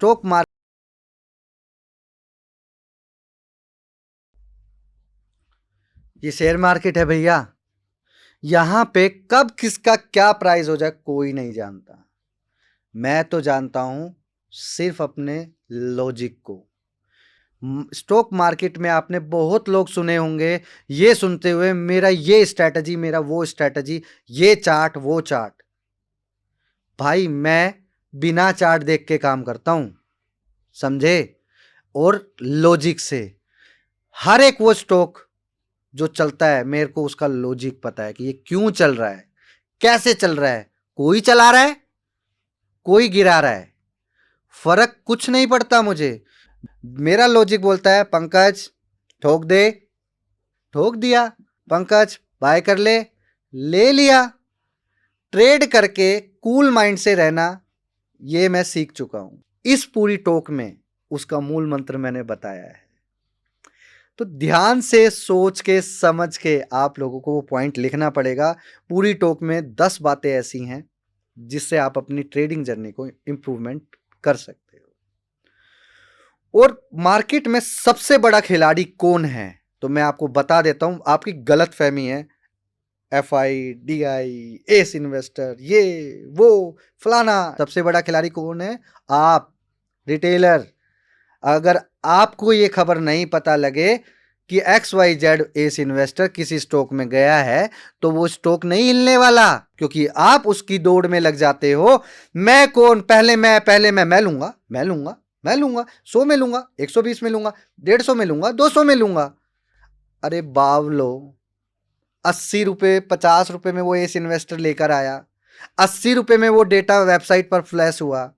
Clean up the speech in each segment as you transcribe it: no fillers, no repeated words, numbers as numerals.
Stock market ये share market है भैया। यहां पे कब किसका क्या प्राइस हो जाए कोई नहीं जानता। मैं तो जानता हूं सिर्फ अपने लॉजिक को। स्टॉक मार्केट में आपने बहुत लोग सुने होंगे ये सुनते हुए, मेरा ये स्ट्रैटेजी, मेरा वो स्ट्रैटेजी, ये चार्ट वो चार्ट। भाई मैं बिना चार्ट देख के काम करता हूं, समझे, और लॉजिक से। हर एक वो स्टॉक जो चलता है मेरे को उसका लॉजिक पता है कि ये क्यों चल रहा है, कैसे चल रहा है। कोई चला रहा है, कोई गिरा रहा है, फर्क कुछ नहीं पड़ता मुझे। मेरा लॉजिक बोलता है पंकज ठोक दे, ठोक दिया। पंकज बाय कर ले, ले लिया। ट्रेड करके कूल माइंड से रहना ये मैं सीख चुका हूं। इस पूरी टॉक में उसका मूल मंत्र मैंने बताया है। तो ध्यान से सोच के समझ के आप लोगों को वो पॉइंट लिखना पड़ेगा। पूरी टॉक में 10 बातें ऐसी हैं जिससे आप अपनी ट्रेडिंग जर्नी को इंप्रूवमेंट कर सकते हो। और मार्केट में सबसे बड़ा खिलाड़ी कौन है तो मैं आपको बता देता हूं। आपकी गलत फहमी है, FI, DI, एस इन्वेस्टर, ये वो फलाना। सबसे बड़ा खिलाड़ी कौन है? आप, रिटेलर। अगर आपको ये खबर नहीं पता लगे कि XYZ एस इन्वेस्टर किसी स्टॉक में गया है तो वो स्टॉक नहीं हिलने वाला, क्योंकि आप उसकी दौड़ में लग जाते हो। मैं कौन, पहले मैं लूंगा, मैं लूंगा, मैं लूंगा, 100 में लूंगा, 120 में लूंगा, 150 में लूंगा, 200 में लूंगा। अरे बावलो, 80 रुपए 50 रुपए में वो एस इन्वेस्टर लेकर आया, 80 रुपए में वो डेटा वेबसाइट पर फ्लैश हुआ,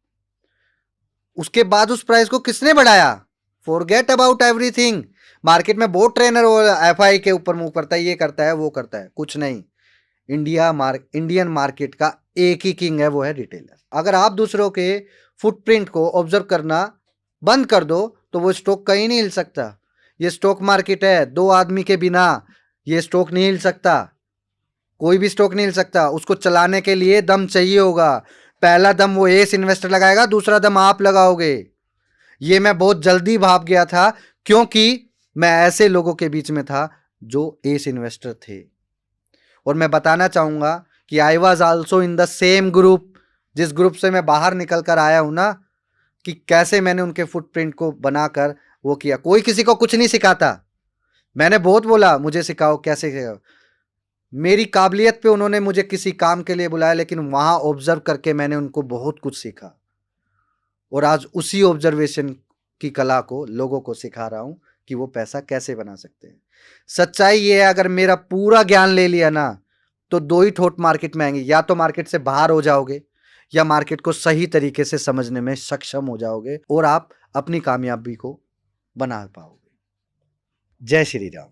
उसके बाद उस प्राइस को किसने बढ़ाया? Forget about everything. मार्केट में बहुत ट्रेनर और FI के ऊपर मुंह करता है, ये करता है वो करता है, कुछ नहीं। इंडियन मार्केट का एक ही किंग है, वो है रिटेलर। अगर आप दूसरों के फुटप्रिंट को ऑब्जर्व करना बंद कर दो तो वो स्टॉक कहीं नहीं हिल सकता। ये स्टॉक मार्केट है, 2 आदमी के बिना ये स्टॉक नहीं हिल सकता। कोई भी स्टॉक नहीं हिल सकता। उसको चलाने के लिए दम चाहिए होगा। पहला दम वो एस इन्वेस्टर लगाएगा, दूसरा दम आप लगाओगे। ये मैं बहुत जल्दी भाग गया था क्योंकि मैं ऐसे लोगों के बीच में था जो एस इन्वेस्टर थे। और मैं बताना चाहूंगा कि I was also in the same group, जिस ग्रुप से मैं बाहर निकल कर आया हूं ना, कि कैसे मैंने उनके फुटप्रिंट को बनाकर वो किया। कोई किसी को कुछ नहीं सिखाता। मैंने बहुत बोला मुझे सिखाओ, कैसे सिखाओ। मेरी काबिलियत पे उन्होंने मुझे किसी काम के लिए बुलाया, लेकिन वहां ऑब्जर्व करके मैंने उनको बहुत कुछ सीखा। और आज उसी ऑब्जर्वेशन की कला को लोगों को सिखा रहा हूं कि वो पैसा कैसे बना सकते हैं। सच्चाई ये है, अगर मेरा पूरा ज्ञान ले लिया ना तो 2 ही ठोट मार्केट में आएंगे। या तो मार्केट से बाहर हो जाओगे या मार्केट को सही तरीके से समझने में सक्षम हो जाओगे और आप अपनी कामयाबी को बना पाओगे। जय श्री राम।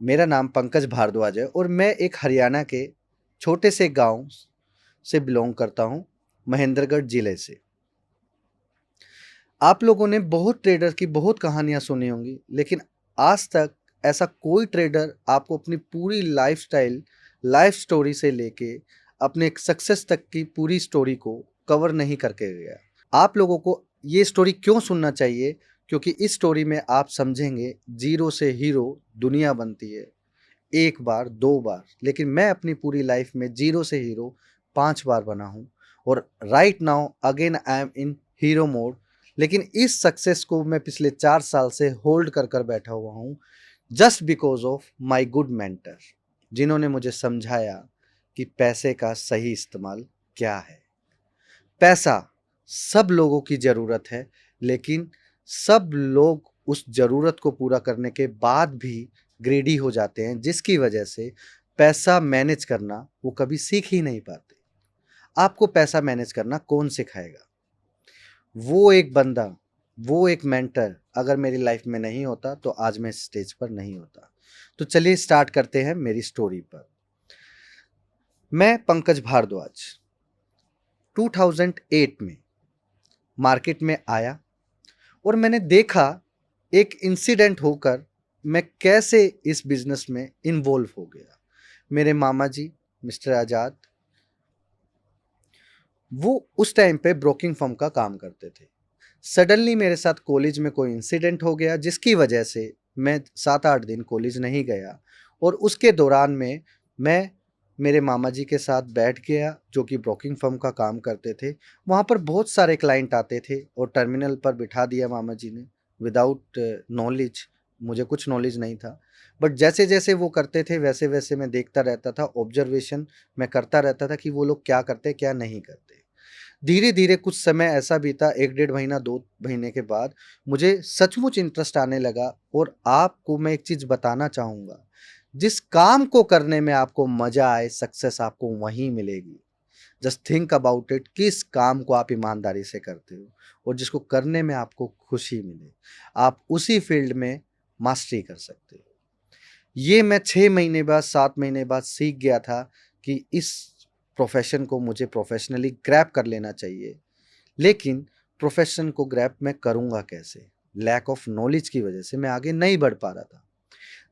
मेरा नाम पंकज भारद्वाज है और मैं एक हरियाणा के छोटे से गांव से बिलोंग करता हूं, महेंद्रगढ़ जिले से। आप लोगों ने बहुत ट्रेडर की बहुत कहानियां सुनी होंगी, लेकिन आज तक ऐसा कोई ट्रेडर आपको अपनी पूरी लाइफस्टाइल, लाइफ स्टोरी से लेके अपने सक्सेस तक की पूरी स्टोरी को कवर नहीं करके गया। आप लोगों को ये स्टोरी क्यों सुनना चाहिए? क्योंकि इस स्टोरी में आप समझेंगे जीरो से हीरो दुनिया बनती है 1 बार 2 बार, लेकिन मैं अपनी पूरी लाइफ में जीरो से हीरो 5 बार बना हूँ। और right now again I am in hero mode. लेकिन इस सक्सेस को मैं पिछले 4 साल से होल्ड कर कर बैठा हुआ हूँ, just because of my good mentor, जिन्होंने मुझे समझाया कि पैसे का सही इस्तेमाल क्या है। पैसा सब लोगों की ज़रूरत है, लेकिन सब लोग उस ज़रूरत को पूरा करने के बाद भी ग्रेडी हो जाते हैं, जिसकी वजह से पैसा मैनेज करना वो कभी सीख ही नहीं पाते। आपको पैसा मैनेज करना कौन सिखाएगा? वो एक बंदा, वो एक मेंटर अगर मेरी लाइफ में नहीं होता तो आज मैं स्टेज पर नहीं होता। तो चलिए स्टार्ट करते हैं मेरी स्टोरी पर। मैं पंकज भारद्वाज 2008 में मार्केट में आया और मैंने देखा एक इंसिडेंट होकर मैं कैसे इस बिजनेस में इन्वॉल्व हो गया। मेरे मामा जी मिस्टर आज़ाद, वो उस टाइम पे ब्रोकिंग फर्म का काम करते थे। सडनली मेरे साथ कॉलेज में कोई इंसिडेंट हो गया जिसकी वजह से मैं 7-8 दिन कॉलेज नहीं गया, और उसके दौरान में मैं मेरे मामा जी के साथ बैठ गया जो कि ब्रोकिंग फर्म का काम करते थे। वहाँ पर बहुत सारे क्लाइंट आते थे और टर्मिनल पर बिठा दिया मामा जी ने विदाउट नॉलेज। मुझे कुछ नॉलेज नहीं था, बट जैसे-जैसे वो करते थे वैसे-वैसे मैं देखता रहता था, ऑब्जर्वेशन मैं करता रहता था कि वो लोग क्या करते, क्या नहीं करते। धीरे-धीरे कुछ समय ऐसा बीता, 1 डेढ़ महीना, 2 महीने के बाद मुझे सचमुच इंटरेस्ट आने लगा, और आपको मैं एक चीज़ बताना चाहूँगा, जिस काम को करने में आपको मज़ा आए, सक्सेस आपको वहीं मिलेगी। जस्ट थिंक अबाउट इट, किस काम को आप ईमानदारी से करते हो और जिसको करने में आपको खुशी मिले, आप उसी फील्ड में मास्टरी कर सकते हो। ये मैं 6 महीने बाद, 7 महीने बाद सीख गया था कि इस प्रोफ़ेशन को मुझे प्रोफ़ेशनली ग्रैब कर लेना चाहिए। लेकिन प्रोफ़ेशन को ग्रैब मैं करूँगा कैसे? लैक ऑफ नॉलेज की वजह से मैं आगे नहीं बढ़ पा रहा था।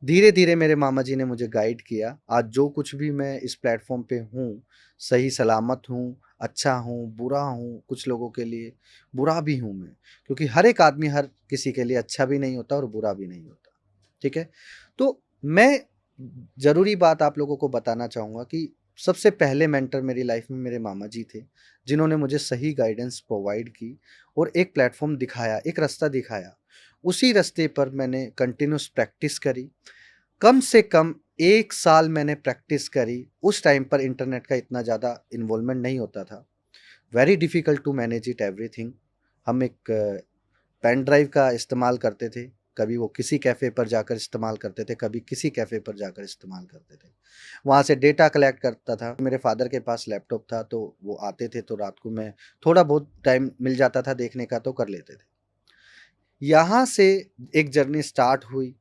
धीरे-धीरे मेरे मामा जी ने मुझे गाइड किया। आज जो कुछ भी मैं इस प्लेटफ़ॉर्म पे हूँ, सही सलामत हूँ, अच्छा हूँ, बुरा हूँ, कुछ लोगों के लिए बुरा भी हूँ मैं। क्योंकि हर एक आदमी हर किसी के लिए अच्छा भी नहीं होता और बुरा भी नहीं होता। ठीक है? तो मैं ज़रूरी बात आप लोगों को बताना चाहूँगा कि सबसे पहले मेंटर मेरी लाइफ़ में मेरे मामा जी थे, जिन्होंने मुझे सही गाइडेंस प्रोवाइड की और एक प्लेटफ़ॉर्म दिखाया, एक रास्ता दिखाया। उसी रास्ते पर मैंने कंटिन्यूअस प्रैक्टिस करी। कम से कम 1 साल मैंने प्रैक्टिस करी। उस टाइम पर इंटरनेट का इतना ज़्यादा इन्वॉल्वमेंट नहीं होता था। Very difficult to manage it everything. हम एक पेन ड्राइव का इस्तेमाल करते थे। कभी वो किसी कैफ़े पर जाकर इस्तेमाल करते थे, कभी किसी कैफ़े पर जाकर इस्तेमाल करते थे। वहाँ से डेटा कलेक्ट करता था। मेरे फ़ादर के पास लैपटॉप था, तो वो आते थे, तो रात को मैं थोड़ा बहुत टाइम मिल जाता था देखने का, तो कर लेते थे। यहाँ से एक जर्नी स्टार्ट हुई।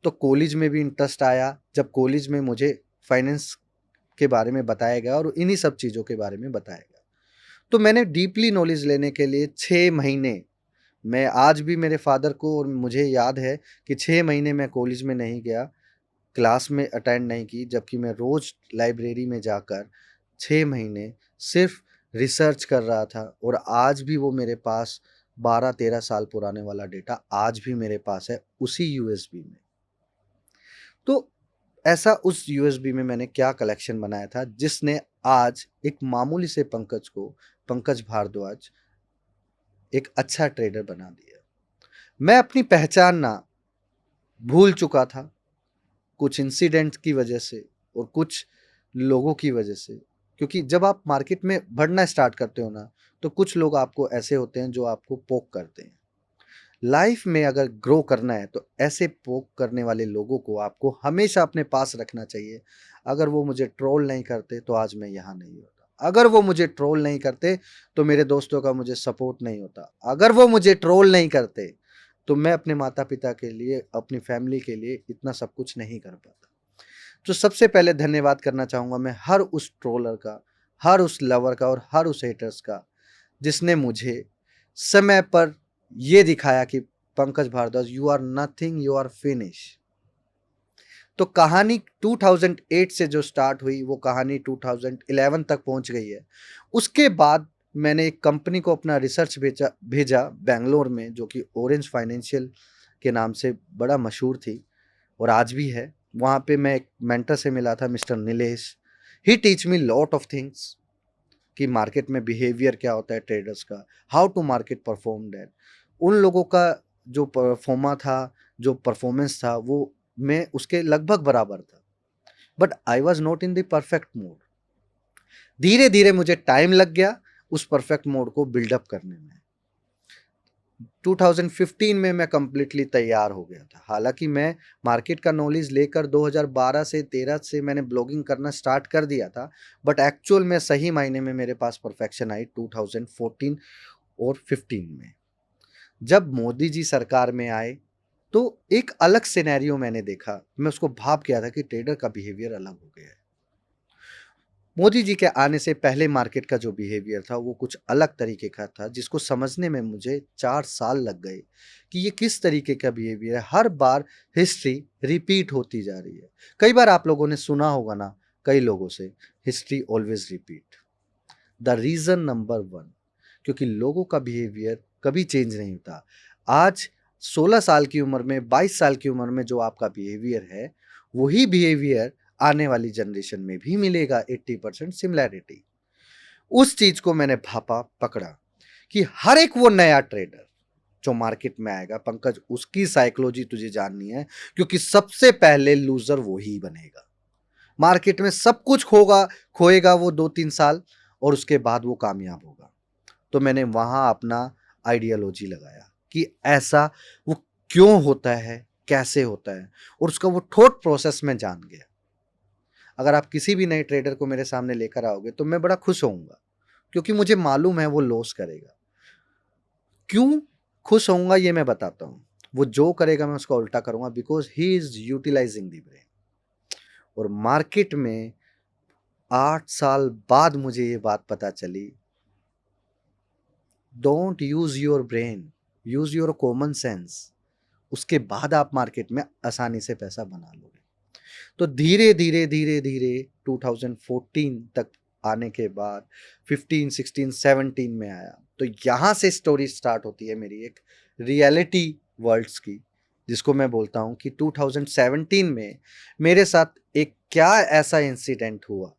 तो कॉलेज में भी इंटरेस्ट आया, जब कॉलेज में मुझे फाइनेंस के बारे में बताया गया और इन्हीं सब चीज़ों के बारे में बताया गया। तो मैंने डीपली नॉलेज लेने के लिए 6 महीने, मैं आज भी मेरे फ़ादर को और मुझे याद है कि 6 महीने मैं कॉलेज में नहीं गया, क्लास में अटेंड नहीं की, जबकि मैं रोज़ लाइब्रेरी में जाकर 6 महीने सिर्फ़ रिसर्च कर रहा था, और आज भी वो मेरे पास 12-13 साल पुराने वाला डेटा आज भी मेरे पास है, उसी यूएसबी में। तो ऐसा उस यूएसबी में मैंने क्या कलेक्शन बनाया था जिसने आज एक मामूली से पंकज को, पंकज भारद्वाज, एक अच्छा ट्रेडर बना दिया। मैं अपनी पहचान ना भूल चुका था, कुछ इंसिडेंट्स की वजह से और कुछ लोगों की वजह से। क्योंकि जब आप मार्केट में बढ़ना स्टार्ट करते हो ना, तो कुछ लोग आपको ऐसे होते हैं जो आपको पोक करते हैं। लाइफ में अगर ग्रो करना है तो ऐसे पोक करने वाले लोगों को आपको हमेशा अपने पास रखना चाहिए। अगर वो मुझे ट्रोल नहीं करते तो आज मैं यहाँ नहीं होता। अगर वो मुझे ट्रोल नहीं करते तो मेरे दोस्तों का मुझे सपोर्ट नहीं होता। अगर वो मुझे ट्रोल नहीं करते तो मैं अपने माता-पिता के लिए, अपनी फैमिली के लिए इतना सब कुछ नहीं कर पाता। तो सबसे पहले धन्यवाद करना चाहूँगा मैं हर उस ट्रोलर का, हर उस लवर का और हर उस हेटर्स का, जिसने मुझे समय पर ये दिखाया कि Pankaj Bhardwaj, you are nothing, you are finish. तो कहानी 2008 से जो स्टार्ट हुई वो कहानी 2011 तक पहुंच गई है। उसके बाद मैंने एक कंपनी को अपना रिसर्च भेजा भेजा बैंगलोर में, जो कि ऑरेंज फाइनेंशियल के नाम से बड़ा मशहूर थी और आज भी है। वहाँ पे मैं एक मेंटर से मिला था, mister Nilesh. He teach me lot of things कि मार्केट में बिहेवियर क्या होता है ट्रेडर्स का, how to market perform that. उन लोगों का जो परफॉर्मा था, जो परफॉर्मेंस था, वो मैं उसके लगभग बराबर था, but I was not in the perfect mode. धीरे धीरे मुझे टाइम लग गया उस परफेक्ट मोड को बिल्डअप करने में। 2015 में मैं कंप्लीटली तैयार हो गया था। हालांकि मैं मार्केट का नॉलेज लेकर 2012 से 13 से मैंने ब्लॉगिंग करना स्टार्ट कर दिया था, बट एक्चुअल में सही मायने में मेरे पास परफेक्शन आई 2014 और 15 में। जब मोदी जी सरकार में आए तो एक अलग सिनेरियो मैंने देखा। मैं उसको भाप गया था कि ट्रेडर का बिहेवियर अलग हो गया है। मोदी जी के आने से पहले मार्केट का जो बिहेवियर था वो कुछ अलग तरीके का था, जिसको समझने में मुझे 4 साल लग गए कि ये किस तरीके का बिहेवियर है। हर बार हिस्ट्री रिपीट होती जा रही है। कई बार आप लोगों ने सुना होगा ना, कई लोगों से, history always repeat. The reason number 1, क्योंकि लोगों का बिहेवियर कभी चेंज नहीं होता। आज 16 साल की उम्र में, 22 साल की उम्र में जो आपका बिहेवियर है, वही बिहेवियर आने वाली जनरेशन में भी मिलेगा, 80% सिमिलैरिटी। उस चीज को मैंने भापा, पकड़ा कि हर एक वो नया ट्रेडर जो मार्केट में आएगा पंकज, उसकी साइकोलॉजी तुझे जाननी है, क्योंकि सबसे पहले लूजर वो ही बनेगा। मार्केट में सब कुछ खोएगा वो 2-3 साल, और उसके बाद वो कामयाब होगा। तो मैंने वहां अपना आइडियोलॉजी लगाया कि ऐसा वो क्यों होता है, कैसे होता है, और उसका वो थॉट प्रोसेस में जान गया। अगर आप किसी भी नए ट्रेडर को मेरे सामने लेकर आओगे तो मैं बड़ा खुश होऊंगा, क्योंकि मुझे मालूम है वो लॉस करेगा। क्यों खुश होऊंगा ये मैं बताता हूं। वो जो करेगा मैं उसका उल्टा करूंगा, because he is utilising the brain. और मार्केट में 8 साल बाद मुझे ये बात पता चली, don't use your brain, use your common sense. उसके बाद आप मार्केट में आसानी से पैसा बना लोगे। तो धीरे धीरे धीरे धीरे 2014 तक आने के बाद 15, 16, 17 में आया। तो यहाँ से स्टोरी स्टार्ट होती है मेरी एक रियलिटी वर्ल्ड्स की, जिसको मैं बोलता हूँ कि 2017 में मेरे साथ एक क्या ऐसा इंसिडेंट हुआ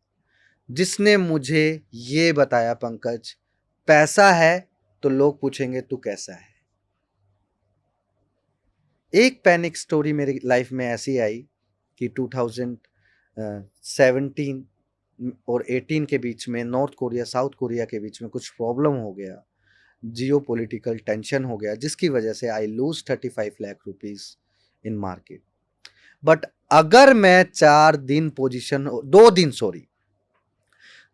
जिसने मुझे ये बताया, पंकज पैसा है तो लोग पूछेंगे तू कैसा है। एक पैनिक स्टोरी मेरी लाइफ में ऐसी आई कि 2017 और 18 के बीच में नॉर्थ कोरिया साउथ कोरिया के बीच में कुछ प्रॉब्लम हो गया, जियो पॉलिटिकल टेंशन हो गया, जिसकी वजह से I lose 35 lakh rupees in market. But अगर मैं 4 दिन पोजीशन, 2 दिन सॉरी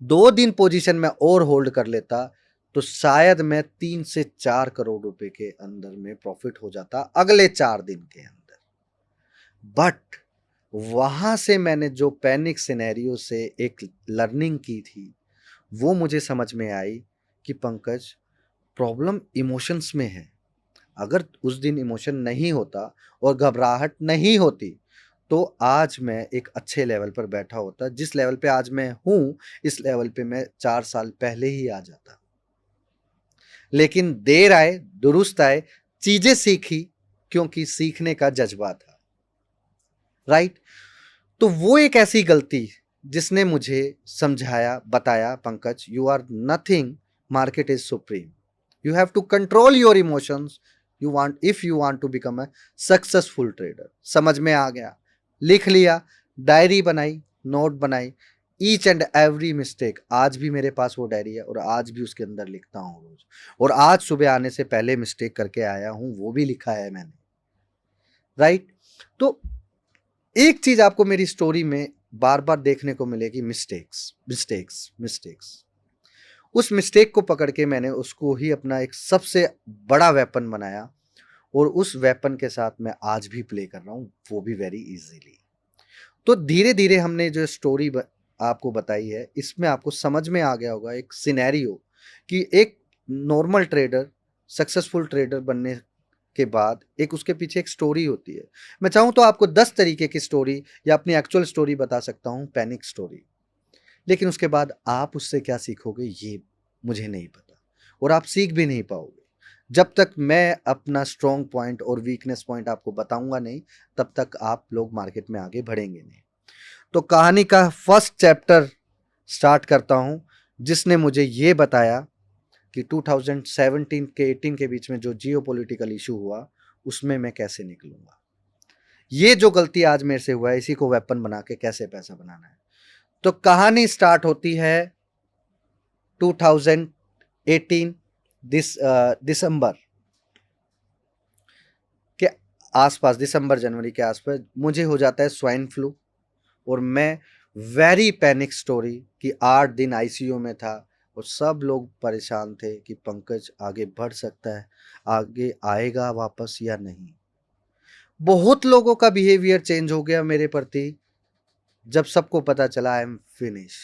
2 दिन पोजीशन में और होल्ड कर लेता तो शायद मैं 3 से 4 करोड़ रुपए के अंदर में प्रॉफिट हो जाता अगले 4 दिन के अंदर। बट वहां से मैंने जो पैनिक सिनेरियो से एक लर्निंग की थी, वो मुझे समझ में आई कि पंकज प्रॉब्लम इमोशंस में है। अगर उस दिन इमोशन नहीं होता और घबराहट नहीं होती तो आज मैं एक अच्छे लेवल पर बैठा होता। जिस लेवल पे आज मैं हूं, इस लेवल पे मैं 4 साल पहले ही आ जाता। लेकिन देर आए दुरुस्त आए, चीजें सीखी क्योंकि सीखने का जज्बा था। राइट। तो वो एक ऐसी गलती जिसने मुझे समझाया, बताया Pankaj you are nothing, market is supreme, you have to control your emotions, you want if you want to become a successful trader. समझ में आ गया, लिख लिया, डायरी बनाई, नोट बनाई, ईच एंड एवरी मिस्टेक। आज भी मेरे पास वो डायरी है और आज भी उसके अंदर लिखता हूँ रोज। और आज सुबह आने से पहले मिस्टेक करके आया हूँ, वो भी लिखा है मैंने। राइट। तो एक चीज आपको मेरी स्टोरी में बार बार देखने को मिलेगी, मिस्टेक्स मिस्टेक्स मिस्टेक्स। उस मिस्टेक को पकड़ के मैंने उसको ही अपना एक सबसे बड़ा वेपन बनाया, और उस वेपन के साथ मैं आज भी प्ले कर रहा हूं, वो भी वेरी इजीली। तो धीरे धीरे हमने जो स्टोरी आपको बताई है, इसमें आपको समझ में आ गया होगा एक सिनेरियो कि एक नॉर्मल ट्रेडर, सक्सेसफुल ट्रेडर बनने के बाद एक उसके पीछे एक स्टोरी होती है। मैं चाहूं तो आपको 10 तरीके की स्टोरी या अपनी एक्चुअल स्टोरी बता सकता हूं, पैनिक स्टोरी। लेकिन उसके बाद आप उससे क्या सीखोगे ये मुझे नहीं पता, और आप सीख भी नहीं पाओगे जब तक मैं अपना स्ट्रॉन्ग पॉइंट और वीकनेस पॉइंट आपको बताऊंगा नहीं, तब तक आप लोग मार्केट में आगे बढ़ेंगे नहीं। तो कहानी का फर्स्ट चैप्टर स्टार्ट करता हूं, जिसने मुझे ये बताया कि 2017 के 18 के बीच में जो जियो पॉलिटिकल इशू हुआ, उसमें मैं कैसे निकलूंगा। ये जो गलती आज मेरे से हुआ है, इसी को वेपन बना के कैसे पैसा बनाना है। तो कहानी स्टार्ट होती है 2018 दिसंबर के आसपास, दिसंबर जनवरी के आसपास मुझे हो जाता है स्वाइन फ्लू, और मैं वेरी पैनिक स्टोरी कि 8 दिन आईसीयू में था और सब लोग परेशान थे कि पंकज आगे बढ़ सकता है, आगे आएगा वापस या नहीं। बहुत लोगों का बिहेवियर चेंज हो गया मेरे प्रति जब सबको पता चला आई एम फिनिश।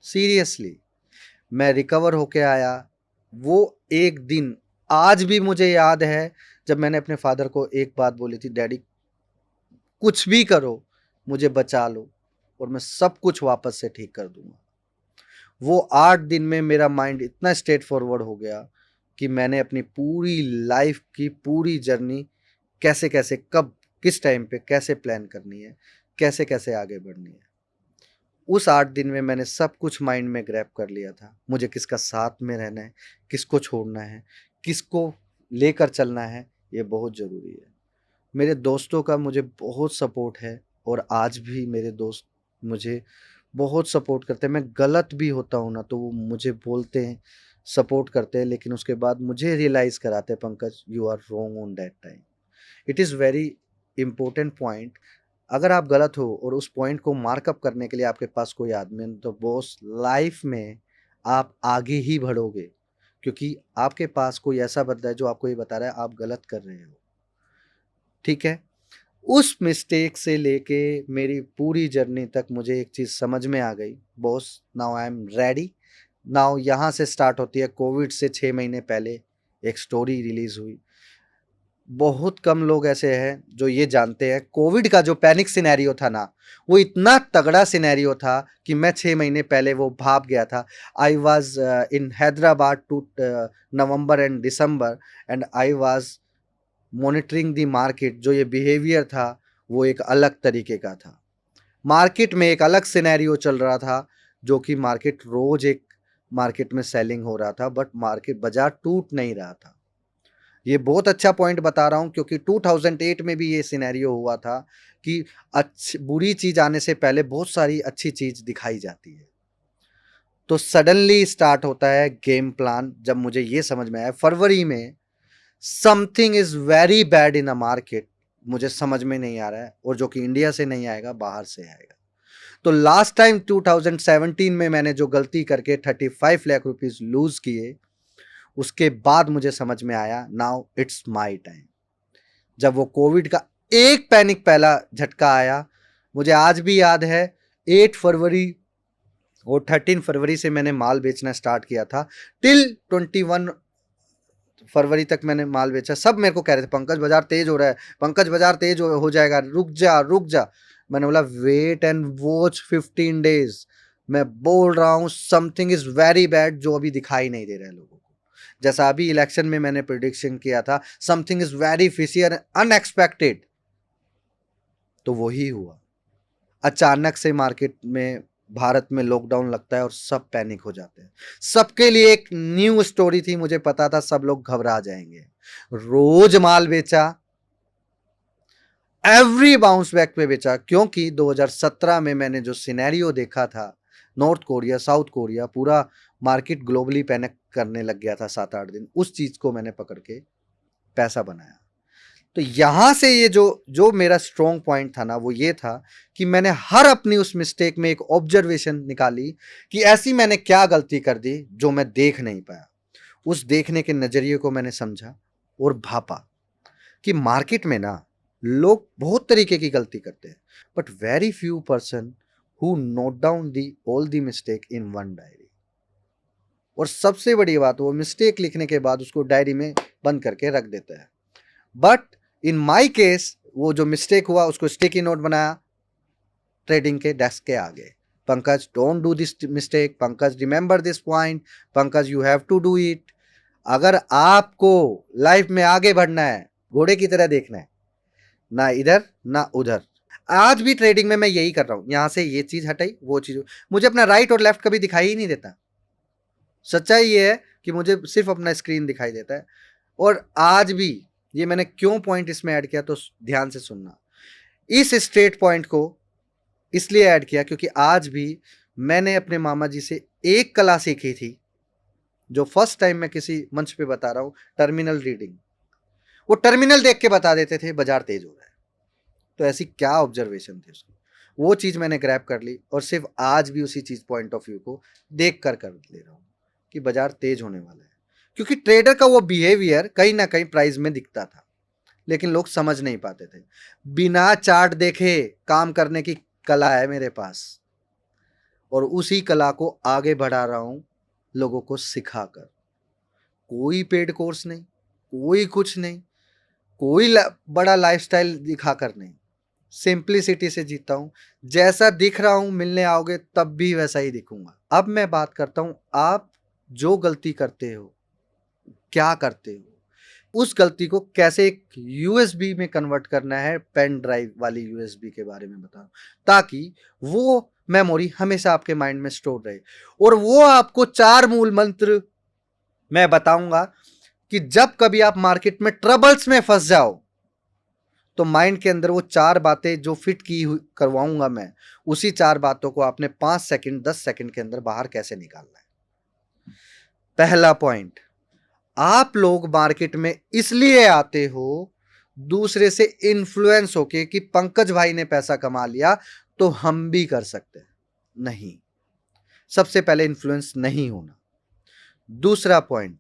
सीरियसली मैं रिकवर होके आया। वो एक दिन आज भी मुझे याद है जब मैंने अपने फादर को एक बात बोली थी, डैडी कुछ भी करो मुझे बचा लो और मैं सब कुछ वापस से ठीक कर दूंगा। वो 8 दिन में मेरा माइंड इतना स्ट्रेट फॉरवर्ड हो गया कि मैंने अपनी पूरी लाइफ की पूरी जर्नी कैसे कैसे, कब, किस टाइम पे कैसे प्लान करनी है, कैसे कैसे आगे बढ़नी है। उस 8 दिन में मैंने सब कुछ माइंड में ग्रैब कर लिया था। मुझे किसका साथ में रहना है, किसको छोड़ना है, किसको लेकर चलना है, ये बहुत ज़रूरी है। मेरे दोस्तों का मुझे बहुत सपोर्ट है और आज भी मेरे दोस्त मुझे बहुत सपोर्ट करते हैं। मैं गलत भी होता हूँ ना तो वो मुझे बोलते हैं, सपोर्ट करते हैं, लेकिन उसके बाद मुझे रियलाइज़ कराते हैं, Pankaj you are wrong on that time. It is very important point. अगर आप गलत हो और उस पॉइंट को मार्कअप करने के लिए आपके पास कोई आदमी है तो बॉस लाइफ में आप आगे ही बढ़ोगे, क्योंकि आपके पास कोई ऐसा बंदा है जो आपको ये बता रहा है आप गलत कर रहे हो। ठीक है। उस मिस्टेक से लेके मेरी पूरी जर्नी तक मुझे एक चीज़ समझ में आ गई, boss now I am ready. Now यहाँ से स्टार्ट होती है। कोविड से 6 महीने पहले एक स्टोरी रिलीज हुई। बहुत कम लोग ऐसे हैं जो ये जानते हैं कोविड का जो पैनिक सिनेरियो था ना, वो इतना तगड़ा सिनेरियो था कि मैं 6 महीने पहले वो भाप गया था। I was in Hyderabad to November and December and I was monitoring the market. जो ये बिहेवियर था वो एक अलग तरीके का था। मार्केट में एक अलग सिनेरियो चल रहा था, जो कि मार्केट रोज एक मार्केट में सेलिंग हो रहा था, बट मार्केट बाजार टूट नहीं रहा था। ये बहुत अच्छा पॉइंट बता रहा हूं क्योंकि 2008 में भी ये सिनेरियो हुआ था कि अच्छी बुरी चीज आने से पहले बहुत सारी अच्छी चीज दिखाई जाती है। तो सडनली स्टार्ट होता है गेम प्लान। जब मुझे ये समझ में आया फरवरी में something is very bad in a market, मुझे समझ में नहीं आ रहा है, और जो कि इंडिया से नहीं आएगा, बाहर से आएगा। तो लास्ट टाइम 2017 में मैंने जो गलती करके 35 लाख रुपीस लूज किए, उसके बाद मुझे समझ में आया नाउ इट्स माय टाइम। जब वो कोविड का एक पैनिक पहला झटका आया, मुझे आज भी याद है, 8 फरवरी और 13 फरवरी से मैंने माल बेचना स्टार्ट किया था। टिल 21 फरवरी तक मैंने माल बेचा। सब मेरे को कह रहे थे पंकज बाजार तेज हो रहा है, पंकज बाजार तेज हो जाएगा, रुक जा रुक जा। मैंने बोला वेट एंड वॉच 15 डेज। मैं बोल रहा हूं समथिंग इज वेरी बैड, जो अभी दिखाई नहीं दे रहा है लोगों को। जैसा अभी इलेक्शन में मैंने प्रिडिक्शन किया था something is very fishy and unexpected, तो वही हुआ। अचानक से मार्केट में, भारत में लॉकडाउन लगता है और सब पैनिक हो जाते हैं। सबके लिए एक न्यू स्टोरी थी, मुझे पता था सब लोग घबरा जाएंगे। रोज माल बेचा, एवरी बाउंस बैक पे बेचा, क्योंकि 2017 में मैंने जो सिनेरियो देखा था, नॉर्थ कोरिया, साउथ कोरिया, पूरा मार्केट ग्लोबली पैनिक करने लग गया था 7-8 दिन। उस चीज को मैंने पकड़ के पैसा बनाया। तो यहां से ये जो जो मेरा स्ट्रॉन्ग पॉइंट था ना, वो ये था कि मैंने हर अपनी उस मिस्टेक में एक ऑब्जर्वेशन निकाली कि ऐसी मैंने क्या गलती कर दी जो मैं देख नहीं पाया। उस देखने के नजरिए को मैंने समझा और भापा कि मार्केट में ना लोग बहुत तरीके की गलती करते हैं, but very few person who note down the all the mistake in one diary. और सबसे बड़ी बात, वो मिस्टेक लिखने के बाद उसको डायरी में बंद करके रख देता है। बट इन माई केस वो जो मिस्टेक हुआ उसको स्टिकी नोट बनाया ट्रेडिंग के डेस्क के आगे। Pankaj don't do this mistake, Pankaj remember this point, Pankaj you have to do it. अगर आपको लाइफ में आगे बढ़ना है, घोड़े की तरह देखना है, ना इधर ना उधर। आज भी ट्रेडिंग में मैं यही कर रहा हूं, यहां से ये चीज हटाई, वो चीज, मुझे अपना राइट और लेफ्ट कभी दिखाई ही नहीं देता। सच्चाई ये है कि मुझे सिर्फ अपना स्क्रीन दिखाई देता है। और आज भी ये मैंने क्यों पॉइंट इसमें ऐड किया, तो ध्यान से सुनना। इस स्ट्रेट पॉइंट को इसलिए ऐड किया क्योंकि आज भी मैंने अपने मामा जी से एक कला सीखी थी, जो फर्स्ट टाइम मैं किसी मंच पे बता रहा हूं, टर्मिनल रीडिंग। वो टर्मिनल देख के बता देते थे बाजार तेज हो रहा है। तो ऐसी क्या ऑब्जर्वेशन थी उसकी, वो चीज मैंने ग्रैब कर ली और सिर्फ आज भी उसी चीज पॉइंट ऑफ व्यू को देख कर ले रहा हूं कि बाजार तेज होने वाला है। क्योंकि ट्रेडर का वो बिहेवियर कहीं ना कहीं प्राइस में दिखता था, लेकिन लोग समझ नहीं पाते थे। बिना चार्ट देखे काम करने की कला है मेरे पास, और उसी कला को आगे बढ़ा रहा हूं लोगों को सिखाकर। कोई पेड कोर्स नहीं, कोई कुछ नहीं, कोई बड़ा लाइफस्टाइल दिखाकर नहीं, सिंप्लिसिटी से जीता हूं। जैसा दिख रहा हूं, मिलने आओगे तब भी वैसा ही दिखूंगा। अब मैं बात करता हूं, आप जो गलती करते हो क्या करते हो, उस गलती को कैसे एक यूएसबी में कन्वर्ट करना है, पेन ड्राइव वाली यूएसबी के बारे में बताऊं, ताकि वो मेमोरी हमेशा आपके माइंड में स्टोर रहे। और वो आपको 4 मूल मंत्र मैं बताऊंगा कि जब कभी आप मार्केट में ट्रबल्स में फंस जाओ तो माइंड के अंदर वो 4 बातें जो फिट की करवाऊंगा मैं, उसी 4 बातों को आपने 5 सेकंड 10 सेकंड के अंदर बाहर कैसे निकालना है। पहला पॉइंट, आप लोग मार्केट में इसलिए आते हो दूसरे से इन्फ्लुएंस होके कि पंकज भाई ने पैसा कमा लिया तो हम भी कर सकते हैं। नहीं, सबसे पहले इन्फ्लुएंस नहीं होना। दूसरा पॉइंट,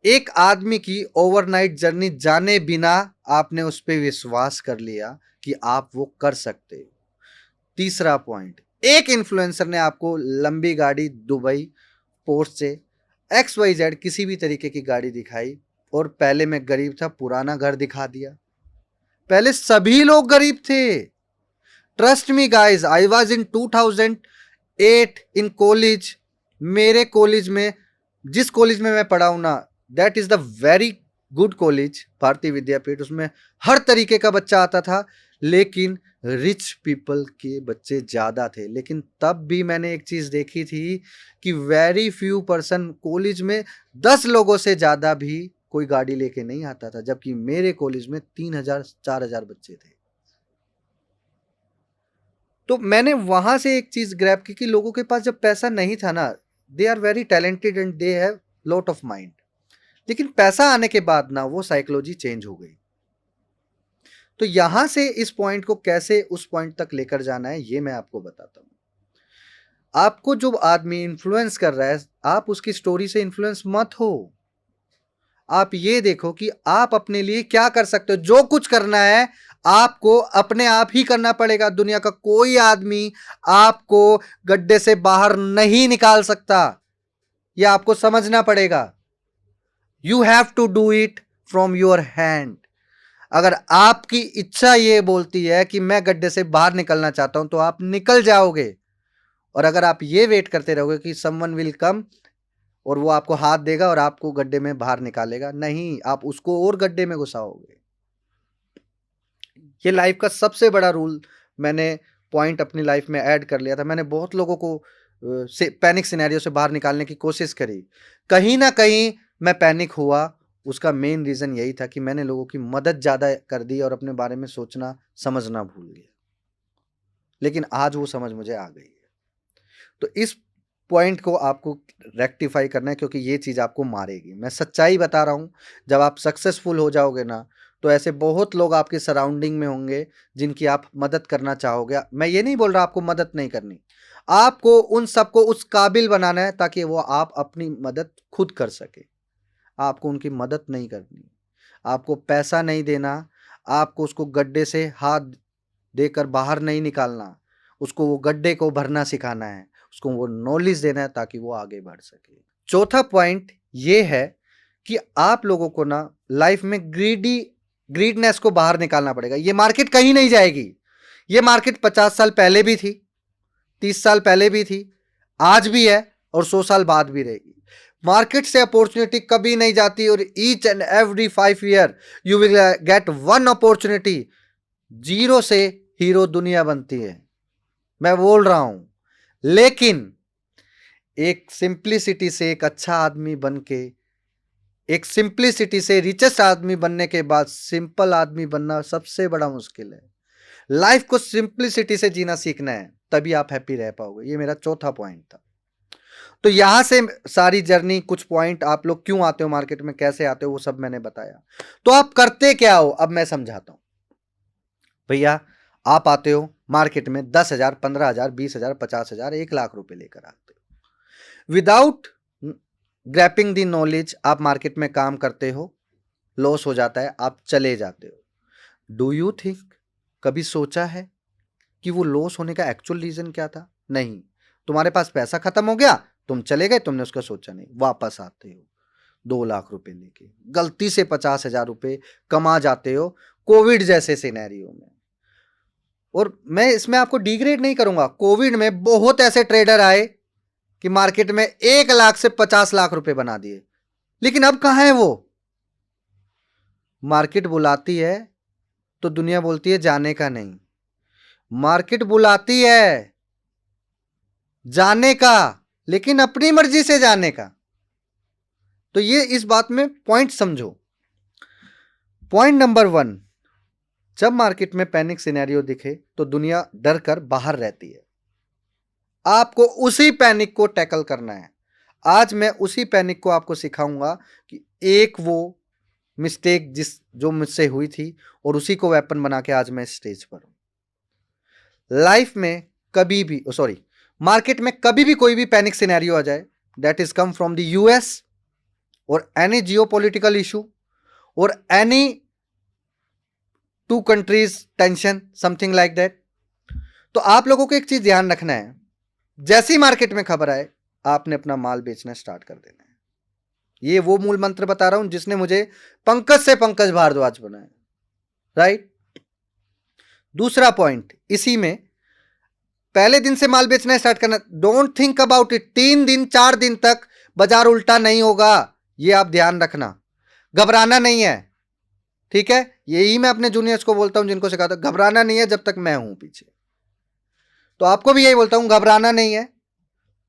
एक आदमी की ओवरनाइट जर्नी जाने बिना आपने उस पर विश्वास कर लिया कि आप वो कर सकते हो। तीसरा पॉइंट, एक इन्फ्लुएंसर ने आपको लंबी गाड़ी, दुबई, पोर्शे, XYZ किसी भी तरीके की गाड़ी दिखाई और पहले मैं गरीब था, पुराना घर दिखा दिया। पहले सभी लोग गरीब थे। Trust me guys, I was in 2008 in college. मेरे कॉलेज में, जिस कॉलेज में मैं पढ़ा हूं ना, that is the very good college, भारतीय विद्यापीठ। उसमें हर तरीके का बच्चा आता था, लेकिन रिच पीपल के बच्चे ज्यादा थे। लेकिन तब भी मैंने एक चीज देखी थी कि वेरी फ्यू पर्सन, कॉलेज में 10 लोगों से ज्यादा भी कोई गाड़ी लेके नहीं आता था, जबकि मेरे कॉलेज में 3000 4000 बच्चे थे। तो मैंने वहां से एक चीज ग्रैब की कि लोगों के पास जब पैसा नहीं था ना, they are very talented and they have lot of mind, लेकिन पैसा आने के बाद ना वो साइकोलॉजी चेंज हो गई। तो यहां से इस पॉइंट को कैसे उस पॉइंट तक लेकर जाना है, ये मैं आपको बताता हूं। आपको जो आदमी इन्फ्लुएंस कर रहा है, आप उसकी स्टोरी से इन्फ्लुएंस मत हो। आप ये देखो कि आप अपने लिए क्या कर सकते हो। जो कुछ करना है आपको अपने आप ही करना पड़ेगा। दुनिया का कोई आदमी आपको गड्ढे से बाहर नहीं निकाल सकता, यह आपको समझना पड़ेगा। You have to do it from your hand. अगर आपकी इच्छा ये बोलती है कि मैं गड्ढे से बाहर निकलना चाहता हूं, तो आप निकल जाओगे। और अगर आप ये वेट करते रहोगे कि समवन विल कम और वो आपको हाथ देगा और आपको गड्ढे में बाहर निकालेगा, नहीं, आप उसको और गड्ढे में घुसाओगे। ये लाइफ का सबसे बड़ा रूल मैंने पॉइंट अपनी लाइफ में ऐड कर लिया था। मैंने बहुत लोगों को पैनिक सिनेरियो से बाहर निकालने की कोशिश करी। कहीं ना कहीं मैं पैनिक हुआ, उसका मेन रीजन यही था कि मैंने लोगों की मदद ज्यादा कर दी और अपने बारे में सोचना समझना भूल गया। लेकिन आज वो समझ मुझे आ गई है। तो इस पॉइंट को आपको रेक्टिफाई करना है, क्योंकि ये चीज आपको मारेगी। मैं सच्चाई बता रहा हूं, जब आप सक्सेसफुल हो जाओगे ना, तो ऐसे बहुत लोग आपके सराउंडिंग में होंगे जिनकी आप मदद करना चाहोगे। मैं ये नहीं बोल रहा आपको मदद नहीं करनी, आपको उन सबको उस काबिल बनाना है ताकि वो आप अपनी मदद खुद कर सके। आपको उनकी मदद नहीं करनी, आपको पैसा नहीं देना, आपको उसको गड्ढे से हाथ देकर बाहर नहीं निकालना, उसको वो गड्ढे को भरना सिखाना है, उसको वो नॉलेज देना है ताकि वो आगे बढ़ सके। चौथा पॉइंट ये है कि आप लोगों को ना लाइफ में ग्रीडनेस को बाहर निकालना पड़ेगा। ये मार्केट कहीं नहीं जाएगी। ये मार्केट 50 साल पहले भी थी, 30 साल पहले भी थी, आज भी है और 100 साल बाद भी रहेगी। मार्केट से अपॉर्चुनिटी कभी नहीं जाती और each and every 5 year you will get one opportunity. Zero से हीरो दुनिया बनती है, मैं बोल रहा हूं। लेकिन एक सिंप्लिसिटी से एक अच्छा आदमी बन के, एक सिंप्लिसिटी से रिचेस्ट आदमी बनने के बाद सिंपल आदमी बनना सबसे बड़ा मुश्किल है। लाइफ को सिंप्लिसिटी से जीना सीखना है, तभी आप हैप्पी रह पाओगे। ये मेरा चौथा पॉइंट था। तो यहां से सारी जर्नी, कुछ पॉइंट, आप लोग क्यों आते हो मार्केट में, कैसे आते हो, वो सब मैंने बताया। तो आप करते क्या हो, अब मैं समझाता हूं। भैया, आप आते हो मार्केट में 10,000, 15,000, 20,000, 50,000, 1,00,000 रुपए लेकर आते हो। विदाउट ग्रैपिंग दी नॉलेज आप मार्केट में काम करते हो, लॉस हो जाता है, आप चले जाते हो। डू यू थिंक, कभी सोचा है कि वो लॉस होने का एक्चुअल रीजन क्या था? नहीं, तुम्हारे पास पैसा खत्म हो गया, तुम चले गए, तुमने उसका सोचा नहीं। वापस आते हो 2,00,000 रुपए लेके, गलती से 50,000 रुपए कमा जाते हो कोविड जैसे सिनेरियो में। और मैं इसमें आपको डिग्रेड नहीं करूंगा, कोविड में बहुत ऐसे ट्रेडर आए कि मार्केट में 1,00,000 से 50,00,000 रुपए बना दिए। लेकिन अब कहां है वो? मार्केट बुलाती है तो दुनिया बोलती है जाने का नहीं, मार्केट बुलाती है जाने का, लेकिन अपनी मर्जी से जाने का। तो ये इस बात में पॉइंट समझो। पॉइंट नंबर 1, जब मार्केट में पैनिक सिनेरियो दिखे तो दुनिया डर कर बाहर रहती है। आपको उसी पैनिक को टैकल करना है। आज मैं उसी पैनिक को आपको सिखाऊंगा कि एक वो मिस्टेक जो मुझसे हुई थी और उसी को वेपन बना के आज मैं स्टेज पर हूं। लाइफ में कभी भी मार्केट में कभी भी कोई भी पैनिक सिनेरियो आ जाए, that is come from the US और एनी जियोपॉलिटिकल इशू और any two countries tension, something like that. तो आप लोगों को एक चीज ध्यान रखना है, जैसी मार्केट में खबर आए आपने अपना माल बेचना स्टार्ट कर देना है। ये वो मूल मंत्र बता रहा हूं जिसने मुझे पंकज से पंकज भारद्वाज बनाया, राइट। दूसरा पॉइंट इसी में, पहले दिन से माल बेचना स्टार्ट करना, डोंट थिंक अबाउट इट। 3 दिन 4 दिन तक बाजार उल्टा नहीं होगा, ये आप ध्यान रखना। घबराना नहीं है, ठीक है। यही मैं अपने जूनियर्स को बोलता हूं, जिनको सिखाता हूं, घबराना नहीं है जब तक मैं हूं पीछे। तो आपको भी यही बोलता हूं, घबराना नहीं है,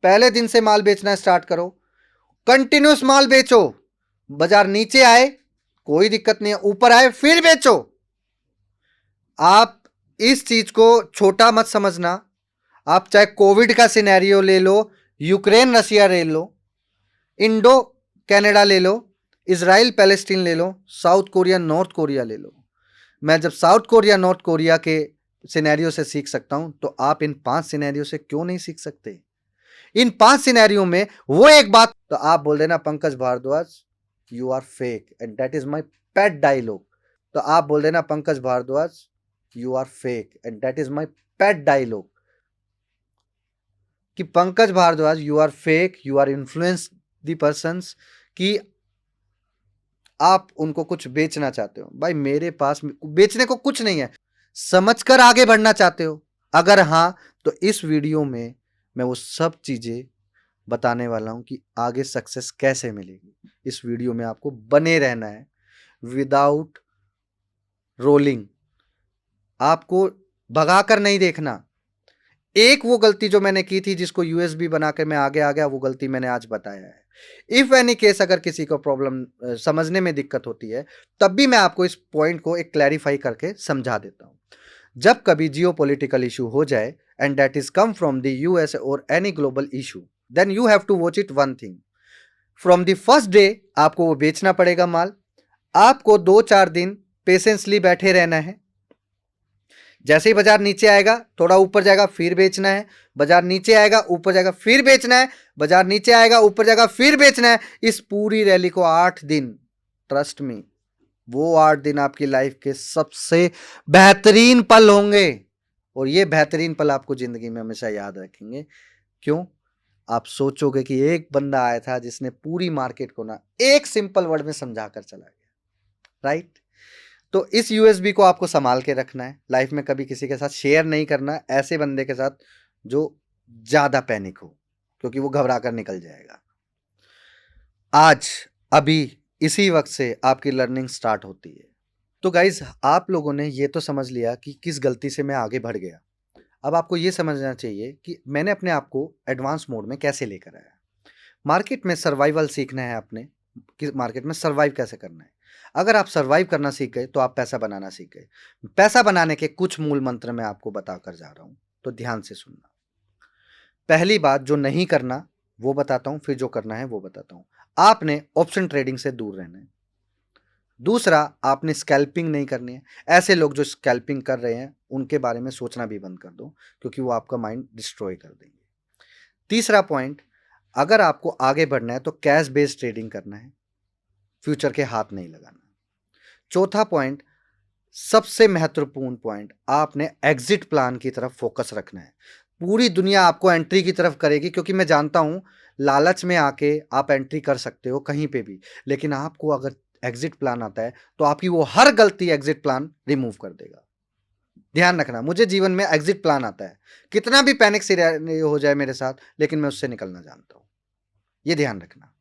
पहले दिन से माल बेचना स्टार्ट करो, कंटिन्यूस माल बेचो। बाजार नीचे आए कोई दिक्कत नहीं है, ऊपर आए फिर बेचो। आप इस चीज को छोटा मत समझना। आप चाहे कोविड का सिनेरियो ले लो, यूक्रेन रशिया ले लो, इंडो कनाडा ले लो, इजराइल पैलेस्टीन ले लो, साउथ कोरिया नॉर्थ कोरिया ले लो। मैं जब साउथ कोरिया नॉर्थ कोरिया के सिनेरियो से सीख सकता हूं, तो आप इन 5 सिनेरियो से क्यों नहीं सीख सकते? इन 5 सिनेरियो में वो एक बात, तो आप बोल देना Pankaj Bhardwaj you are fake and that is my pet dialogue. तो आप बोल देना Pankaj Bhardwaj you are fake and that is my pet dialogue, कि Pankaj Bhardwaj you are fake, you are influence the persons, कि आप उनको कुछ बेचना चाहते हो। भाई मेरे पास बेचने को कुछ नहीं है, समझकर आगे बढ़ना चाहते हो? अगर हां, तो इस वीडियो में मैं वो सब चीजें बताने वाला हूं कि आगे सक्सेस कैसे मिलेगी। इस वीडियो में आपको बने रहना है विदाउट रोलिंग, आपको भगाकर नहीं देखना। एक वो गलती जो मैंने की थी जिसको यूएसबी बनाकर मैं आगे आ गया, वो गलती मैंने आज बताया है। इफ एनी केस अगर किसी को प्रॉब्लम समझने में दिक्कत होती है, तब भी मैं आपको इस पॉइंट को एक क्लैरिफाई करके समझा देता हूं। जब कभी जियोपॉलिटिकल इशू हो जाए and that is come from the US और any global issue, then you have to watch it one thing, from the first day आपको वो बेचना पड़ेगा माल। आपको 2-4 दिन पेशेंसली बैठे रहना है। जैसे ही बाजार नीचे आएगा थोड़ा ऊपर जाएगा फिर बेचना है, बाजार नीचे आएगा ऊपर जाएगा फिर बेचना है, बाजार नीचे आएगा ऊपर जाएगा फिर बेचना है। इस पूरी रैली को 8 दिन, ट्रस्ट मी, वो 8 दिन आपकी लाइफ के सबसे बेहतरीन पल होंगे। और ये बेहतरीन पल आपको जिंदगी में हमेशा याद रखेंगे। क्यों? आप सोचोगे कि एक बंदा आया था जिसने पूरी मार्केट को ना एक सिंपल वर्ड में समझा कर चला गया, राइट। तो इस यूएसबी को आपको संभाल के रखना है, लाइफ में कभी किसी के साथ शेयर नहीं करना, ऐसे बंदे के साथ जो ज्यादा पैनिक हो, क्योंकि वो घबरा कर निकल जाएगा। आज अभी इसी वक्त से आपकी लर्निंग स्टार्ट होती है। तो गाइज, आप लोगों ने ये तो समझ लिया कि किस गलती से मैं आगे बढ़ गया। अब आपको ये समझना चाहिए कि मैंने अपने आप को एडवांस मोड में कैसे लेकर आया। मार्केट में सर्वाइवल सीखना है आपने, कि मार्केट में सर्वाइव कैसे करना है। अगर आप सर्वाइव करना सीख गए तो आप पैसा बनाना सीख गए। पैसा बनाने के कुछ मूल मंत्र मैं आपको बताकर जा रहा हूं, तो ध्यान से सुनना। पहली बात, जो नहीं करना वो बताता हूं, फिर जो करना है वो बताता हूं। आपने ऑप्शन ट्रेडिंग से दूर रहना है। दूसरा, आपने स्कैल्पिंग नहीं करनी है। ऐसे लोग जो स्कैल्पिंग कर रहे हैं उनके बारे में सोचना भी बंद कर दो, क्योंकि वो आपका माइंड डिस्ट्रॉय कर देंगे। तीसरा पॉइंट, अगर आपको आगे बढ़ना है तो कैश बेस्ड ट्रेडिंग करना है, फ्यूचर के हाथ नहीं लगाना। चौथा पॉइंट, सबसे महत्वपूर्ण पॉइंट, आपने एग्जिट प्लान की तरफ फोकस रखना है। पूरी दुनिया आपको एंट्री की तरफ करेगी, क्योंकि मैं जानता हूं लालच में आके आप एंट्री कर सकते हो कहीं पे भी, लेकिन आपको अगर एग्जिट प्लान आता है तो आपकी वो हर गलती एग्जिट प्लान रिमूव कर देगा। ध्यान रखना, मुझे जीवन में एग्जिट प्लान आता है, कितना भी पैनिक सिनेरियो हो जाए मेरे साथ, लेकिन मैं उससे निकलना जानता हूं। ये ध्यान रखना।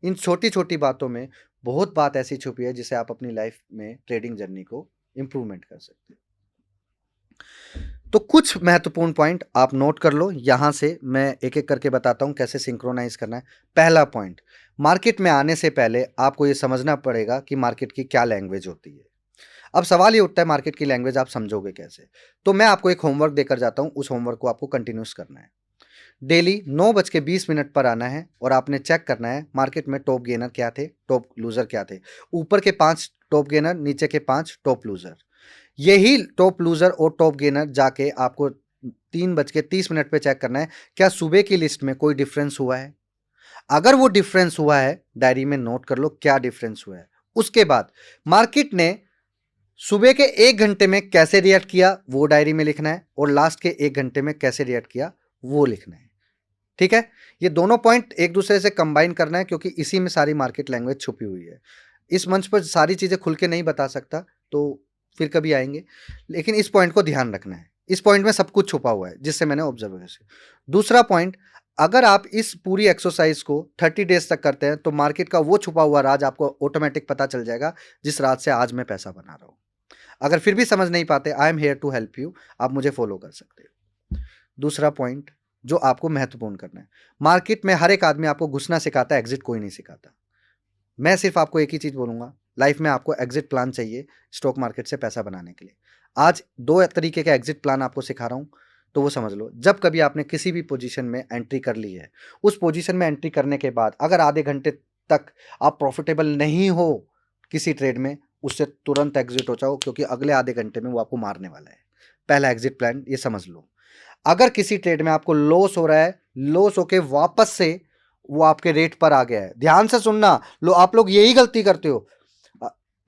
इन छोटी-छोटी बातों में बहुत बात ऐसी छुपी है जिसे आप अपनी लाइफ में ट्रेडिंग जर्नी को इम्प्रूवमेंट कर सकते हैं। तो कुछ महत्वपूर्ण पॉइंट आप नोट कर लो, यहाँ से मैं एक-एक करके बताता हूँ कैसे सिंक्रोनाइज़ करना है। पहला पॉइंट, मार्केट में आने से पहले आपको ये समझना पड़ेगा कि मार्केट की क्या लैंग्वेज होती है। अब सवाल ये उठता है मार्केट की लैंग्वेज आप समझोगे कैसे? तो मैं आपको एक होमवर्क देकर जाता हूँ, उस होमवर्क को आपको कंटिन्यूअस करना है। डेली 9:20 पर आना है और आपने चेक करना है मार्केट में टॉप गेनर क्या थे, टॉप लूज़र क्या थे। ऊपर के 5 टॉप गेनर, नीचे के 5 टॉप लूज़र। यही टॉप लूज़र और टॉप गेनर जाके आपको 3:30 पे चेक करना है, क्या सुबह की लिस्ट में कोई डिफरेंस हुआ है? अगर वो डिफरेंस हुआ है, डायरी में नोट कर लो क्या डिफरेंस हुआ है। उसके बाद मार्केट ने सुबह के 1 घंटे में कैसे रिएक्ट किया, वो डायरी में लिखना है और लास्ट के 1 घंटे में कैसे रिएक्ट किया, वो लिखना है। ठीक है? ये दोनों पॉइंट एक दूसरे से कंबाइन करना है क्योंकि इसी में सारी मार्केट लैंग्वेज छुपी हुई है। इस मंच पर सारी चीज़ें खुल के नहीं बता सकता, तो फिर कभी आएँगे। लेकिन इस पॉइंट को ध्यान रखना है। इस पॉइंट में सब कुछ छुपा हुआ है, जिससे मैंने ऑब्ज़र्व किया। दूसरा पॉइंट, अगर आप इस पूरी एक्सरसाइज़ को 30 डेज़ तक करते हैं, तो मार्केट का वो छुपा हुआ राज आपको ऑटोमैटिक पता चल जाएगा, जिस राज से आज मैं पैसा बना रहा हूँ। अगर फिर भी समझ नहीं पाते, I am here to help you, आप मुझे फॉलो कर सकते हो। दूसरा पॉइंट जो आपको महत्वपूर्ण करना है, मार्केट में हर एक आदमी आपको घुसना सिखाता है, एग्जिट कोई नहीं सिखाता। मैं सिर्फ आपको एक ही चीज बोलूंगा, लाइफ में आपको एग्जिट प्लान चाहिए स्टॉक मार्केट से पैसा बनाने के लिए। आज 2 तरीके का एग्जिट प्लान आपको सिखा रहा हूं, तो वो समझ लो। जब कभी आपने किसी भी पोजीशन में एंट्री कर ली है, उस पोजीशन में एंट्री करने के बाद अगर आधे घंटे तक आप प्रॉफिटेबल नहीं हो किसी ट्रेड में, उससे तुरंत एग्जिट हो जाओ, क्योंकि अगले आधे घंटे में वो आपको मारने वाला है। पहला एग्जिट प्लान ये समझ लो। अगर किसी ट्रेड में आपको लॉस हो रहा है, लॉस होके वापस से वो आपके रेट पर आ गया है, ध्यान से सुनना, आप लोग यही गलती करते हो।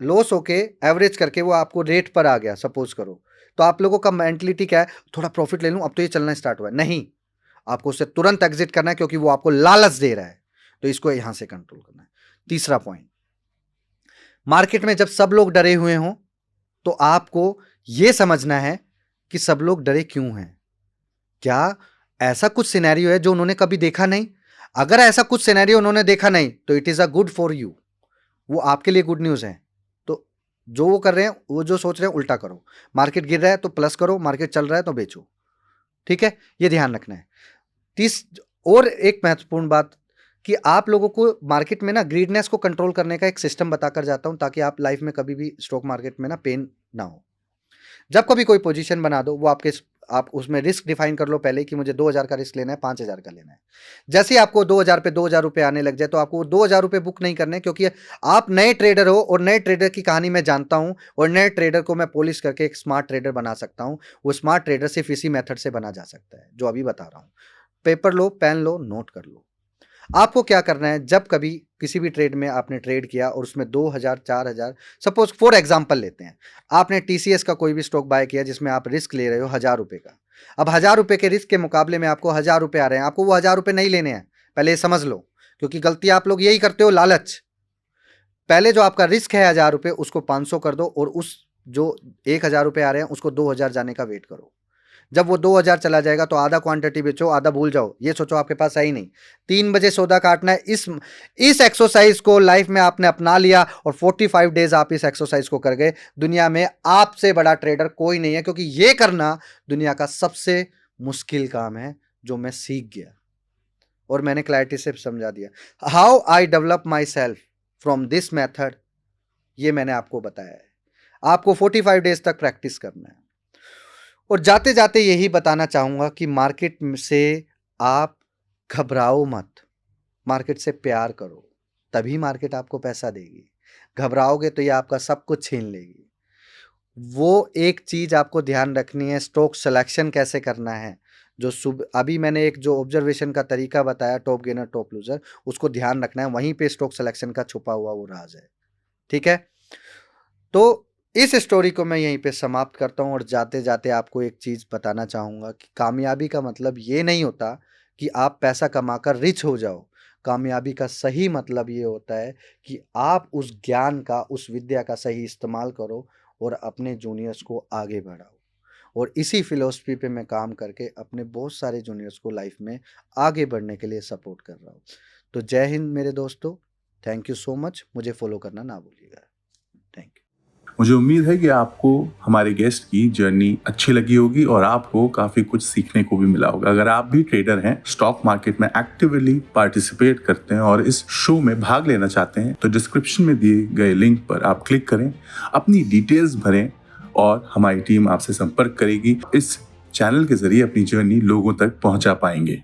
लॉस होके एवरेज करके वो आपको रेट पर आ गया सपोज करो, तो आप लोगों का मेंटलिटी क्या है, थोड़ा प्रॉफिट ले लूं, अब तो ये चलना स्टार्ट हुआ है। नहीं, आपको उससे तुरंत एग्जिट करना है, क्योंकि वो आपको लालच दे रहा है। तो इसको यहां से कंट्रोल करना है। तीसरा पॉइंट, मार्केट में जब सब लोग डरे हुए हों, तो आपको यह समझना है कि सब लोग डरे क्यों हैं। क्या ऐसा कुछ सिनेरियो है जो उन्होंने कभी देखा नहीं? अगर ऐसा कुछ सिनेरियो उन्होंने देखा नहीं, तो it is a good for you, वो आपके लिए गुड न्यूज है। तो जो वो कर रहे हैं, वो जो सोच रहे हैं, उल्टा करो। मार्केट गिर रहा है तो प्लस करो, मार्केट चल रहा है तो बेचो। ठीक है, ये ध्यान रखना है। तीस और एक महत्वपूर्ण बात, कि आप लोगों को मार्केट में ना ग्रीडनेस को कंट्रोल करने का एक सिस्टम बताकर जाता हूं, ताकि आप लाइफ में कभी भी स्टॉक मार्केट में ना पेन ना हो। जब कभी कोई पोजीशन बना दो, वो आपके, आप उसमें रिस्क डिफाइन कर लो पहले कि मुझे 2,000 का रिस्क लेना है, 5,000 का लेना है। जैसे ही आपको 2,000 पे 2,000 रुपए आने लग जाए, तो आपको 2,000 रुपए बुक नहीं करने, क्योंकि आप नए ट्रेडर हो और नए ट्रेडर की कहानी मैं जानता हूं, और नए ट्रेडर को मैं पॉलिश करके एक स्मार्ट ट्रेडर बना सकता हूं। वो स्मार्ट ट्रेडर सिर्फ इसी मेथड से बना जा सकता है जो अभी बता रहा हूं। पेपर लो, पेन लो, नोट कर लो। आपको क्या करना है, जब कभी किसी भी ट्रेड में आपने ट्रेड किया और उसमें 2,000, 4,000, सपोज फॉर एग्जांपल लेते हैं, आपने टीसीएस का कोई भी स्टॉक बाय किया जिसमें आप रिस्क ले रहे हो 1,000 रुपए का। अब 1,000 रुपए के रिस्क के मुकाबले में आपको 1,000 रुपए आ रहे हैं, आपको वो 1,000 रुपए नहीं लेने हैं, पहले ये समझ लो। क्योंकि गलती आप लोग यही करते हो, लालच। पहले जो आपका रिस्क है 1,000 रुपए, उसको 500 कर दो, और उस जो 1,000 रुपए आ रहे हैं उसको 2,000 जाने का वेट करो। जब वो 2,000 चला जाएगा तो आधा क्वांटिटी बेचो, आधा भूल जाओ, ये सोचो आपके पास है ही नहीं। 3 बजे सौदा काटना है। इस एक्सरसाइज को लाइफ में आपने अपना लिया और 45 डेज आप इस एक्सरसाइज को कर गए। दुनिया में आपसे बड़ा ट्रेडर कोई नहीं है, क्योंकि ये करना दुनिया का सबसे मुश्किल काम है, जो मैं सीख गया और मैंने क्लैरिटी से समझा दिया। How I develop my self from this method, ये मैंने आपको बताया है। आपको 45 डेज तक प्रैक्टिस करना है। और जाते जाते यही बताना चाहूंगा कि मार्केट से आप घबराओ मत, मार्केट से प्यार करो, तभी मार्केट आपको पैसा देगी। घबराओगे तो ये आपका सब कुछ छीन लेगी। वो एक चीज आपको ध्यान रखनी है, स्टॉक सिलेक्शन कैसे करना है। जो अभी मैंने एक जो ऑब्जर्वेशन का तरीका बताया, टॉप गेनर टॉप लूजर, उसको ध्यान रखना है, वहीं पे स्टॉक सिलेक्शन का छुपा हुआ वो राज है। ठीक है, तो इस स्टोरी को मैं यहीं पे समाप्त करता हूं, और जाते जाते आपको एक चीज बताना चाहूंगा कि कामयाबी का मतलब ये नहीं होता कि आप पैसा कमाकर रिच हो जाओ। कामयाबी का सही मतलब ये होता है कि आप उस ज्ञान का, उस विद्या का सही इस्तेमाल करो और अपने जूनियर्स को आगे बढ़ाओ। और इसी फिलॉसफी पे मैं काम करके अपने बहुत सारे जूनियर्स को लाइफ में आगे बढ़ने के लिए सपोर्ट कर रहा हूँ। तो जय हिंद मेरे दोस्तों, थैंक यू सो मच। मुझे फॉलो करना ना भूलिएगा। Thank you. मुझे उम्मीद है कि आपको हमारे गेस्ट की जर्नी अच्छी लगी होगी और आपको काफ़ी कुछ सीखने को भी मिला होगा। अगर आप भी ट्रेडर हैं, स्टॉक मार्केट में एक्टिवली पार्टिसिपेट करते हैं और इस शो में भाग लेना चाहते हैं, तो डिस्क्रिप्शन में दिए गए लिंक पर आप क्लिक करें, अपनी डिटेल्स भरें और हमारी टीम आपसे संपर्क करेगी। इस चैनल के जरिए अपनी जर्नी लोगों तक पहुंचा पाएंगे।